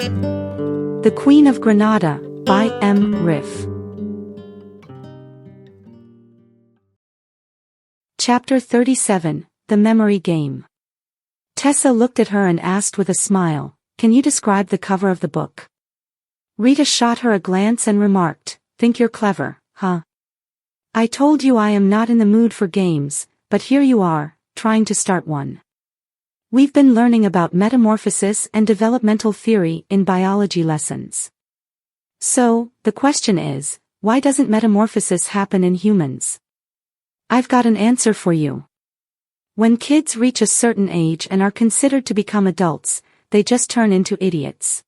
The Queen of Granada, by M. Riff. Chapter 37, The Memory Game. Tessa looked at her and asked with a smile, "Can you describe the cover of the book?" Rita shot her a glance and remarked, "Think you're clever, huh? I told you I am not in the mood for games, but here you are, trying to start one. We've been learning about metamorphosis and developmental theory in biology lessons. So, the question is, why doesn't metamorphosis happen in humans? I've got an answer for you. When kids reach a certain age and are considered to become adults, they just turn into idiots.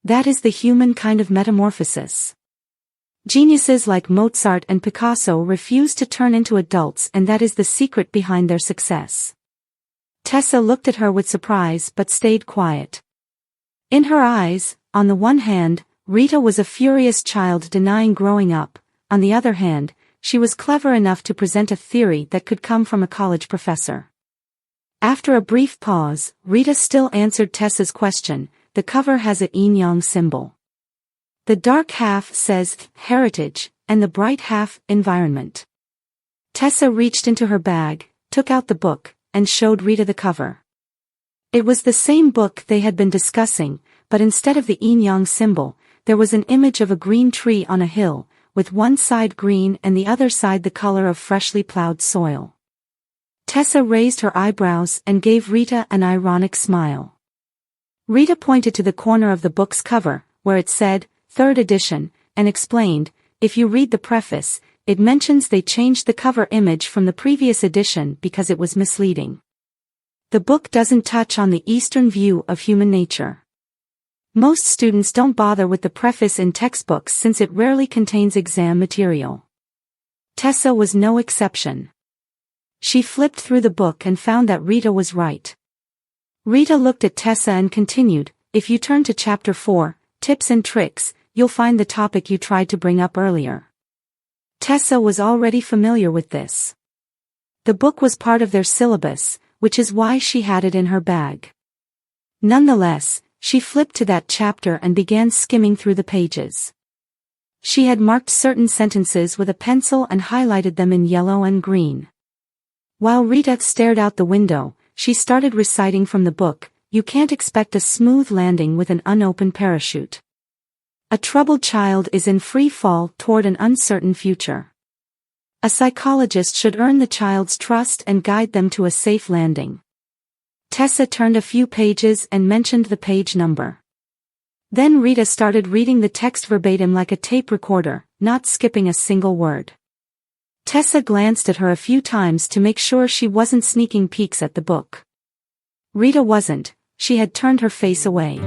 That is the human kind of metamorphosis. Geniuses like Mozart and Picasso refuse to turn into adults, and that is the secret behind their success." Tessa looked at her with surprise but stayed quiet. In her eyes, on the one hand, Rita was a furious child denying growing up, on the other hand, she was clever enough to present a theory that could come from a college professor. After a brief pause, Rita still answered Tessa's question. The cover has a yin-yang symbol. The dark half says heritage, and the bright half environment. Tessa reached into her bag, took out the book, and showed Rita the cover. It was the same book they had been discussing, but instead of the yin-yang symbol, there was an image of a green tree on a hill, with one side green and the other side the color of freshly plowed soil. Tessa raised her eyebrows and gave Rita an ironic smile. Rita pointed to the corner of the book's cover, where it said, "Third edition," and explained, "If you read the preface, it mentions they changed the cover image from the previous edition because it was misleading. The book doesn't touch on the Eastern view of human nature. Most students don't bother with the preface in textbooks since it rarely contains exam material. Tessa was no exception. She flipped through the book and found that Rita was right. Rita looked at Tessa and continued, "If you turn to Chapter 4, Tips and Tricks, you'll find the topic you tried to bring up earlier." Tessa was already familiar with this. The book was part of their syllabus, which is why she had it in her bag. Nonetheless, she flipped to that chapter and began skimming through the pages. She had marked certain sentences with a pencil and highlighted them in yellow and green. While Rita stared out the window, she started reciting from the book, "You can't expect a smooth landing with an unopened parachute. A troubled child is in free fall toward an uncertain future. A psychologist should earn the child's trust and guide them to a safe landing." Tessa turned a few pages and mentioned the page number. Then Rita started reading the text verbatim like a tape recorder, not skipping a single word. Tessa glanced at her a few times to make sure she wasn't sneaking peeks at the book. Rita wasn't, she had turned her face away.